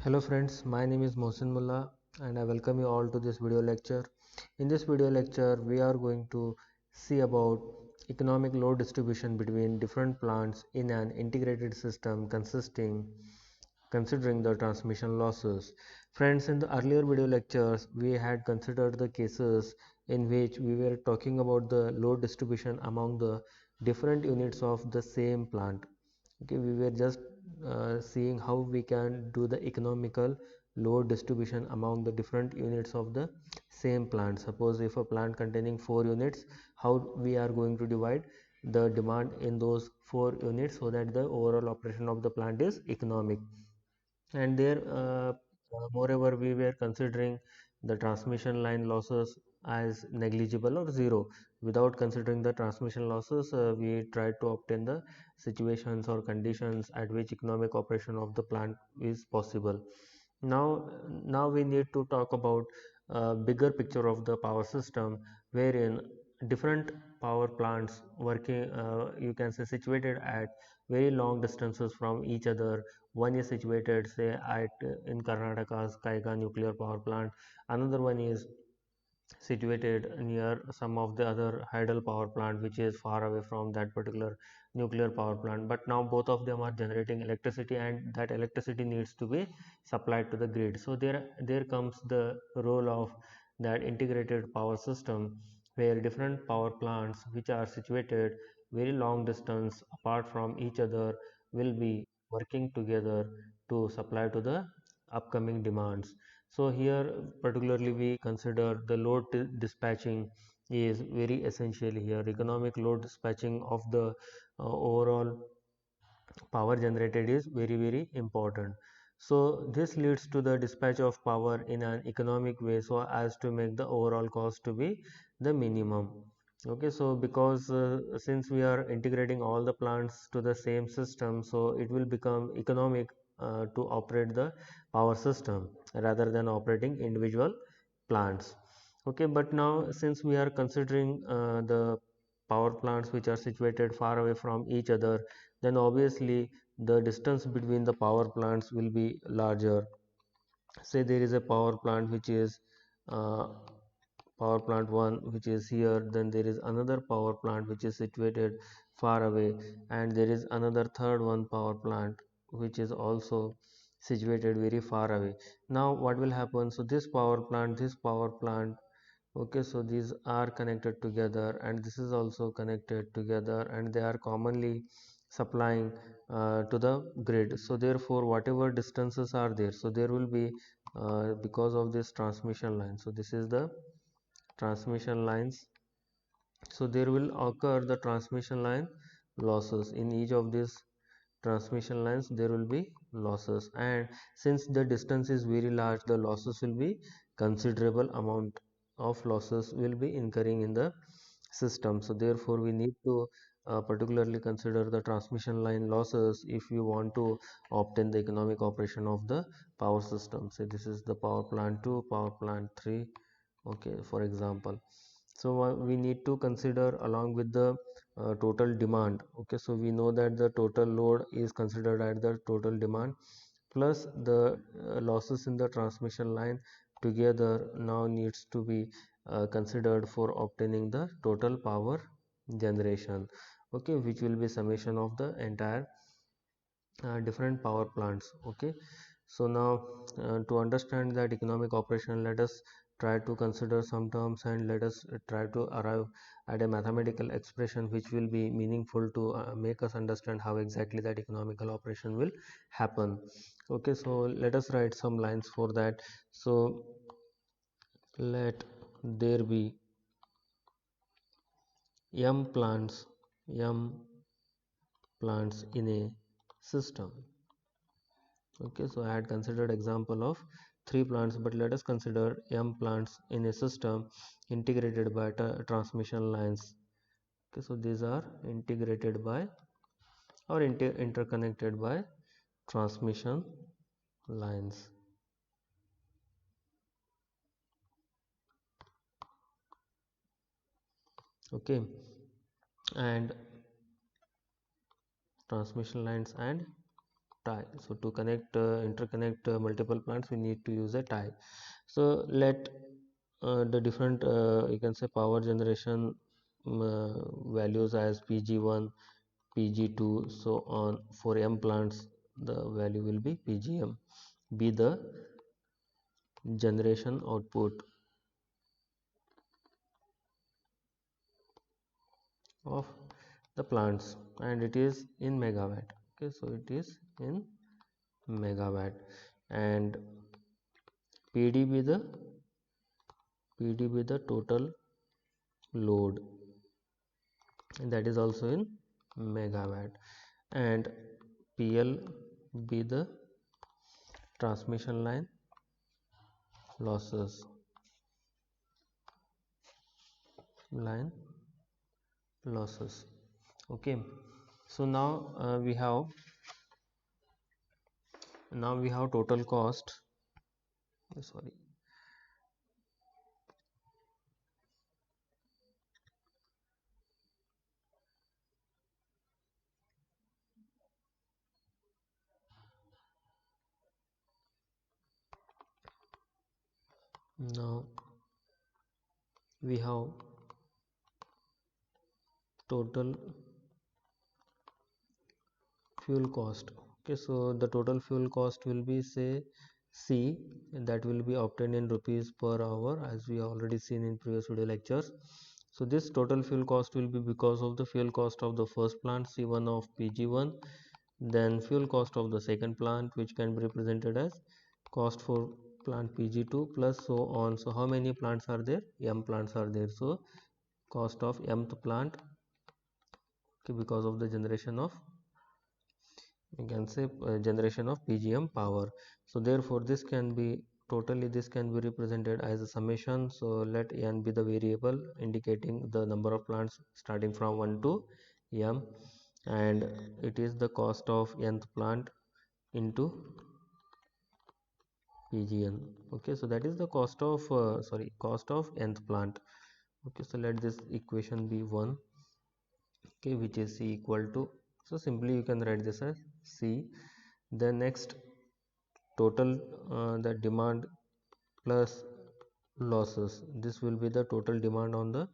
Hello friends, my name is Mohsin Mullah and I welcome you all to this video lecture. In this video lecture, we are going to see about economic load distribution between different plants in an integrated system considering the transmission losses. Friends, in the earlier video lectures, we had considered the cases in which we were talking about the load distribution among the different units of the same plant. Okay, we were just seeing how we can do the economical load distribution among the different units of the same plant. Suppose if a plant containing 4 units, how we are going to divide the demand in those 4 units so that the overall operation of the plant is economic. And there moreover we were considering the transmission line losses as negligible or zero. Without considering the transmission losses, we tried to obtain the situations or conditions at which economic operation of the plant is possible. Now we need to talk about a bigger picture of the power system, wherein different power plants working, you can say, situated at very long distances from each other. One is situated, say, at in Karnataka's Kaiga nuclear power plant. Another one is situated near some of the other hydel power plant which is far away from that particular nuclear power plant, but now both of them are generating electricity and that electricity needs to be supplied to the grid. So there comes the role of that integrated power system, where different power plants which are situated very long distance apart from each other will be working together to supply to the upcoming demands. So here particularly we consider the load dispatching is very essential here. Economic load dispatching of the overall power generated is very important. So this leads to the dispatch of power in an economic way so as to make the overall cost to be the minimum. Okay, so because since we are integrating all the plants to the same system, so it will become economic to operate the power system rather than operating individual plants. Okay, but now since we are considering the power plants which are situated far away from each other, then obviously the distance between the power plants will be larger. Say there is a power plant which is uh, power plant 1 which is here, then there is another power plant which is situated far away, and there is another third one power plant which is also situated very far away. Now what will happen? So this power plant, okay, so these are connected together and this is also connected together and they are commonly supplying to the grid. So therefore whatever distances are there, so there will be because of this transmission line, so this is the transmission lines, so there will occur the transmission line losses. In each of these transmission lines there will be losses, and since the distance is very large, the losses will be considerable amount of losses will be incurring in the system. So therefore we need to particularly consider the transmission line losses if you want to obtain the economic operation of the power system. Say this is the power plant 2, power plant 3, okay, for example. So we need to consider along with the total demand. Okay, so we know that the total load is considered at the total demand plus the losses in the transmission line together now needs to be considered for obtaining the total power generation, okay, which will be summation of the entire different power plants. Okay, so now to understand that economic operation, let us try to consider some terms and let us try to arrive at a mathematical expression which will be meaningful to make us understand how exactly that economical operation will happen. Okay, so let us write some lines for that. So let there be m plants m plants in a system. Okay, so I had considered example of 3 plants, but let us consider m plants in a system integrated by transmission lines. Okay, so these are integrated by or interconnected by transmission lines. Okay, and transmission lines and tie. So to interconnect multiple plants, we need to use a tie. So let the different you can say power generation values as Pg1, Pg2, so on. For M plants, the value will be Pgm, be the generation output of the plants, and it is in megawatt. Okay, so it is in megawatt, and PD be the total load, and that is also in megawatt, and PL be the transmission losses line losses. Okay, so now we have total cost. Sorry, now we have total fuel cost. Okay, so the total fuel cost will be, say, C, and that will be obtained in rupees per hour, as we already seen in previous video lectures. So this total fuel cost will be because of the fuel cost of the first plant, C1 of Pg1, then fuel cost of the second plant, which can be represented as cost for plant Pg2, plus so on. So how many plants are there? M plants are there, so cost of mth plant, okay, because of the generation of, you can say, generation of PGM power. So therefore this can be this can be represented as a summation. So let n be the variable indicating the number of plants starting from 1 to m, and it is the cost of nth plant into PGN. Okay, so that is the cost of cost of nth plant. Okay, so let this equation be 1, okay, which is C equal to, so simply you can write this as C. Then next, total the demand plus losses, this will be the total demand on the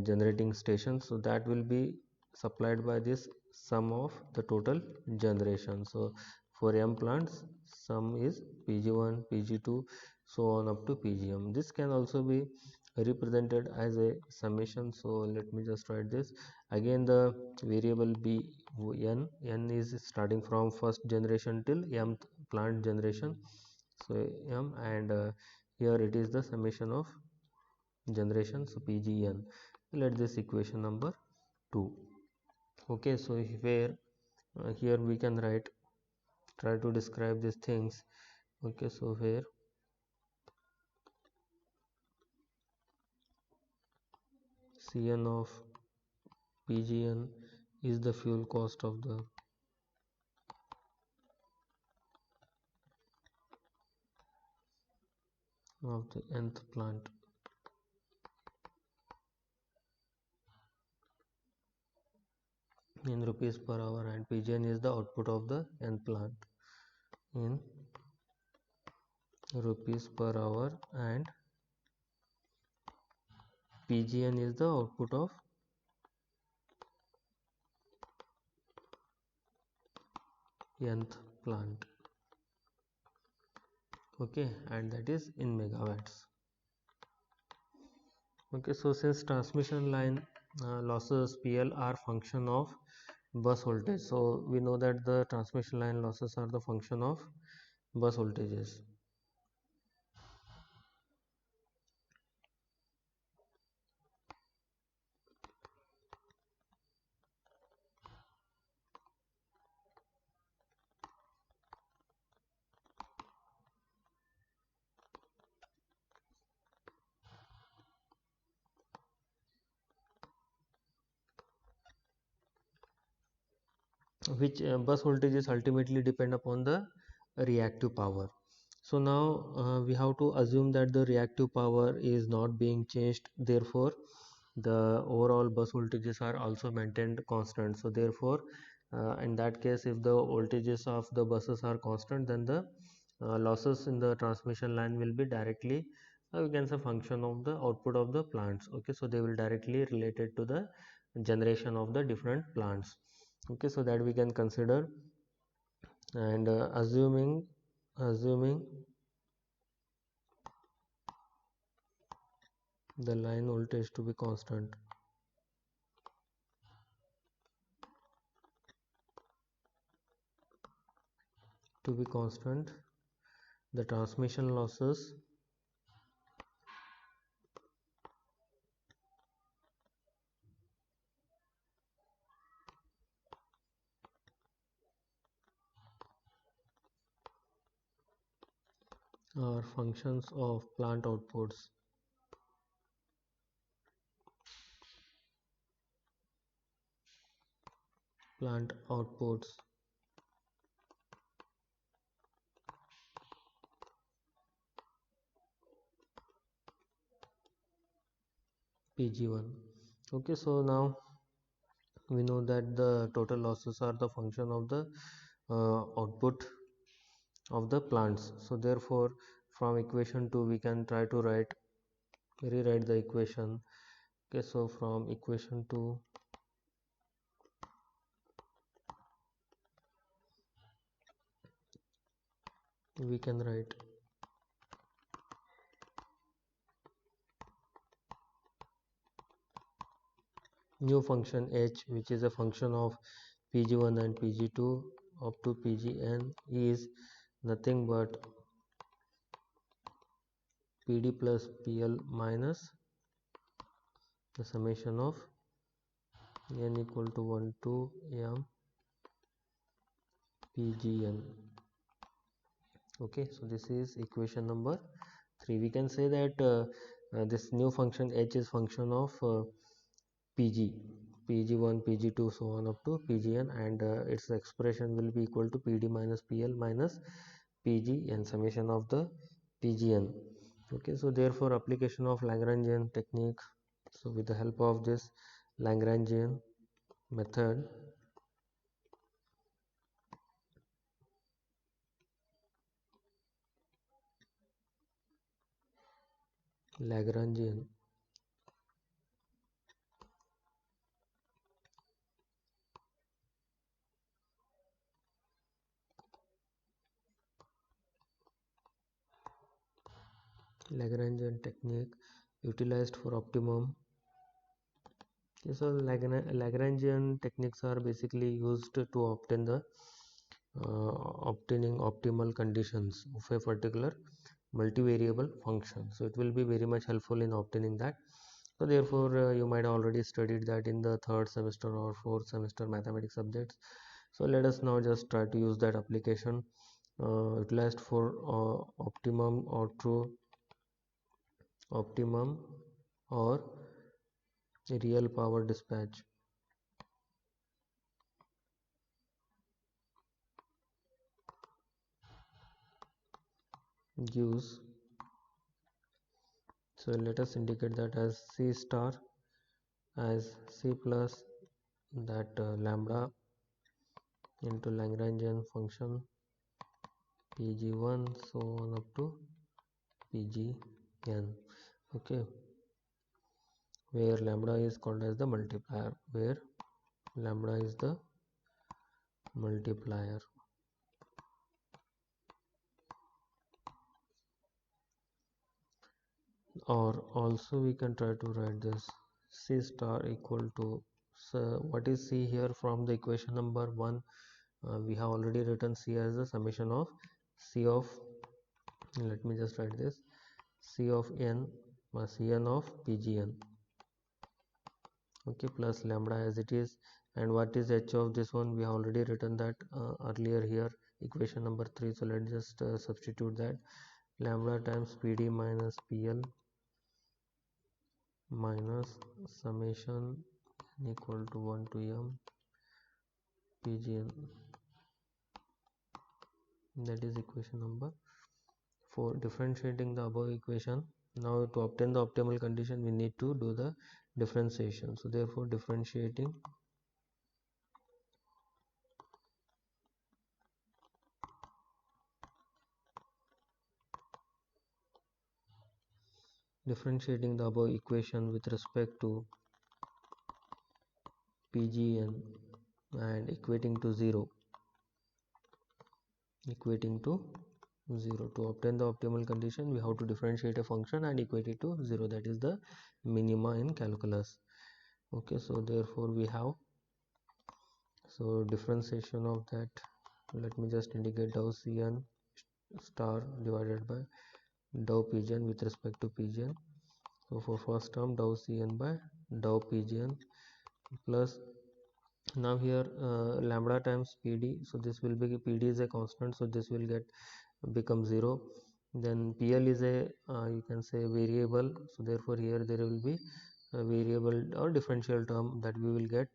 generating station, so that will be supplied by this sum of the total generation. So for M plants, sum is Pg1, Pg2, so on up to Pgm. This can also be represented as a summation. So let me just write this again. The variable be n is starting from first generation till mth plant generation, so m, and here it is the summation of generation, so Pgn. Let this equation number 2. Okay, so where here we can write, try to describe these things. Okay, so here Cn of Pgn is the fuel cost of the nth plant, in rupees per hour, and Pgn is the output of the nth plant in rupees per hour, and Pgn is the output of nth plant. Okay, and that is in megawatts. Okay, so since transmission line losses PL are function of bus voltage, so we know that the transmission line losses are the function of bus voltages. Which bus voltages ultimately depend upon the reactive power. So now we have to assume that the reactive power is not being changed, therefore the overall bus voltages are also maintained constant. So therefore In that case, if the voltages of the buses are constant, then the losses in the transmission line will be directly we can say function of the output of the plants. Okay, so they will directly related to the generation of the different plants. Okay, so that we can consider. And assuming the line voltage to be constant, the transmission losses are functions of plant outputs Pg1. Okay, so now we know that the total losses are the function of the output of the plants. So therefore, from equation 2 we can try to rewrite the equation. Okay, so from equation 2 we can write new function h, which is a function of Pg1 and Pg2 up to Pgn, is nothing but Pd plus Pl minus the summation of n equal to 1 to m Pgn. Okay, so this is equation number 3. We can say that this new function h is function of Pg, Pg1, Pg2, so on up to Pgn, and its expression will be equal to Pd minus Pl minus Pgn, summation of the Pgn. Okay, so therefore application of Lagrangian technique. So with the help of this Lagrangian method, Lagrangian technique utilized for optimum. Okay, so Lagrangian techniques are basically used to obtain the obtaining optimal conditions of a particular multivariable function. So it will be very much helpful in obtaining that. So therefore you might already studied that in the third semester or fourth semester mathematics subjects. So let us now just try to use that application utilized for optimum or real power dispatch. Gives, so let us indicate that as C star, as C plus that lambda into Lagrangian function Pg1 so on up to Pgn. Okay, where lambda is called as the multiplier, or also we can try to write this C star equal to, so what is C here? From the equation number 1 we have already written C as the summation of C of, let me just write this, C of n Cn of Pgn. Okay, plus lambda as it is. And what is h of this one? We have already written that earlier here, equation number 3. So let's just substitute that, lambda times Pd minus Pl minus summation equal to 1 to m Pgn. That is equation number 4. Differentiating the above equation, now to obtain the optimal condition we need to do the differentiation. So therefore differentiating differentiating the above equation with respect to PGN and equating to 0, to obtain the optimal condition we have to differentiate a function and equate it to 0, that is the minima in calculus. Okay, so therefore we have, so differentiation of that, let me just indicate dou Cn star divided by dou Pgn with respect to Pgn. So for first term dou Cn by dou Pgn plus, now here lambda times Pd, so this will be, Pd is a constant, so this will get become 0. Then PL is a you can say variable, so therefore here there will be a variable or differential term that we will get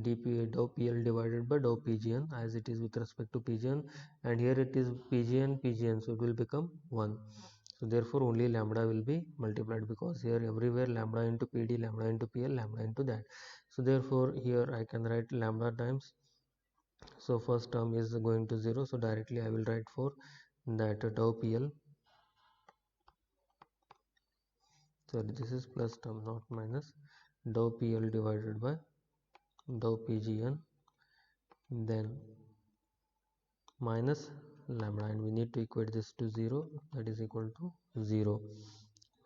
dp dou PL divided by dou Pgn, as it is with respect to Pgn, and here it is Pgn, so it will become 1. So therefore only lambda will be multiplied, because here everywhere lambda into Pd, lambda into PL, lambda into that. So therefore here I can write lambda times, so first term is going to 0, so directly I will write for that dou PL, sorry this is plus term not minus, dou PL divided by dou Pgn, then minus lambda, and we need to equate this to 0, that is equal to 0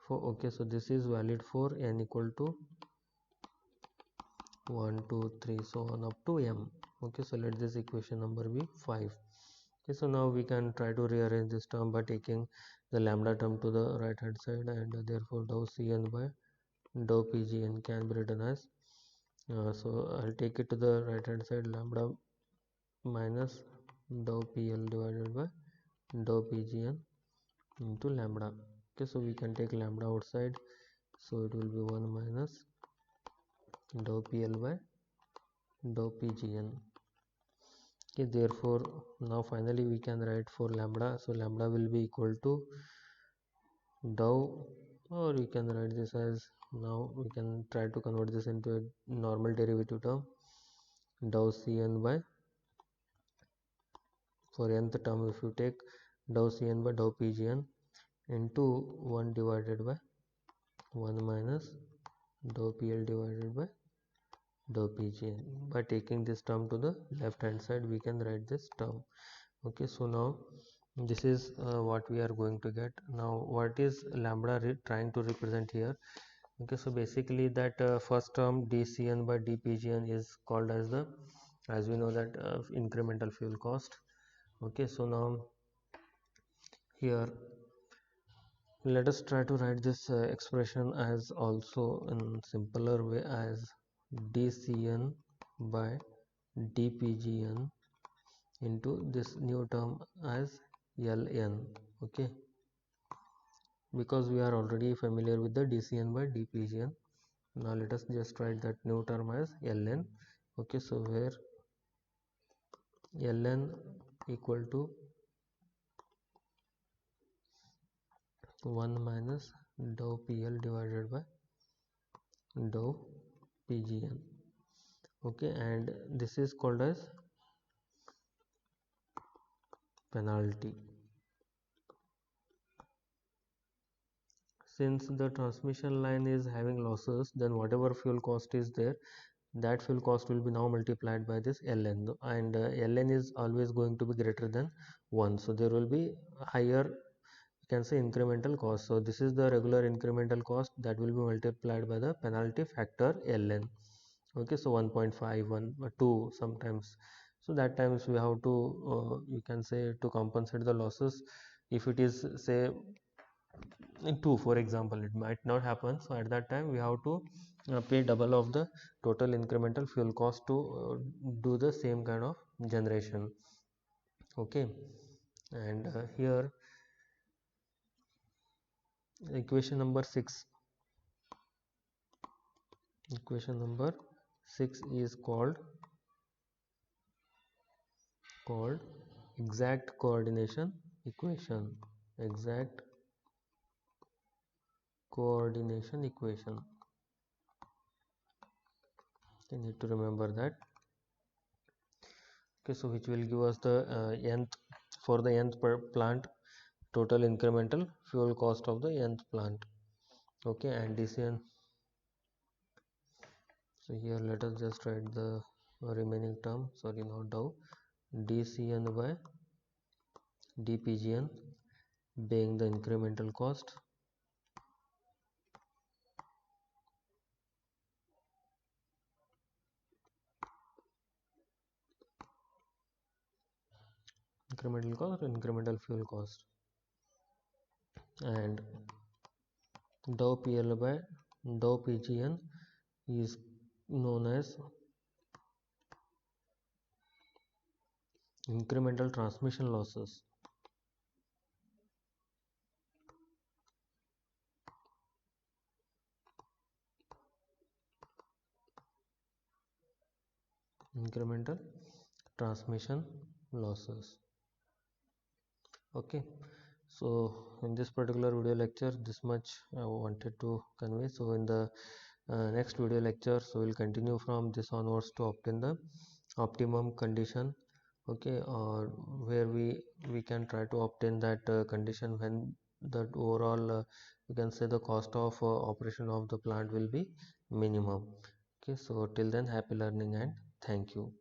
for, okay, so this is valid for n equal to 1 2 3 so on up to m. Okay, so let this equation number be 5. Okay, so now we can try to rearrange this term by taking the lambda term to the right hand side, and therefore dou Cn by dou Pgn can be written as so I'll take it to the right hand side, lambda minus dou PL divided by dou Pgn into lambda. Okay, so we can take lambda outside, so it will be 1 minus dou PL by dou Pgn. Okay, therefore now finally we can write for lambda, so lambda will be equal to dou, or we can write this as, now we can try to convert this into a normal derivative term, dou Cn by, for nth term if you take dou Cn by dou Pgn into 1 divided by 1 minus dou PL divided by dou Pgn. By taking this term to the left hand side we can write this term. Okay, so now this is what we are going to get. Now what is lambda trying to represent here? Okay, so basically that first term dCn by dPgn is called as the, as we know that incremental fuel cost. Okay, so now here let us try to write this expression as also in simpler way as dCn by dPgn into this new term as Ln. Okay, because we are already familiar with the dCn by dPgn, now let us just write that new term as Ln. Okay, so where Ln equal to 1 minus dou PL divided by dou Pgn. Okay, and this is called as penalty. Since the transmission line is having losses, then whatever fuel cost is there, that fuel cost will be now multiplied by this Ln, and Ln is always going to be greater than 1, so there will be higher, you can say, incremental cost. So this is the regular incremental cost that will be multiplied by the penalty factor Ln. Okay, so 1.5 1 2 sometimes, so that times we have to you can say to compensate the losses, if it is say in 2 for example, it might not happen, so at that time we have to pay double of the total incremental fuel cost to do the same kind of generation. Okay, and here equation number 6 is called exact coordination equation. Exact coordination equation, you need to remember that. Okay, so which will give us the nth, for the nth per plant, total incremental fuel cost of the nth plant. Okay, and dcn, so here let us just write the remaining term, sorry, not dow, dcn by dpgn being the incremental cost, incremental fuel cost, and dow pl by dow pgn is known as incremental transmission losses. Incremental transmission losses. Okay, so in this particular video lecture, this much I wanted to convey. So in the next video lecture, so we'll continue from this onwards to obtain the optimum condition. Okay, or where we can try to obtain that condition when the overall you can say the cost of operation of the plant will be minimum. Okay, so till then, happy learning and thank you.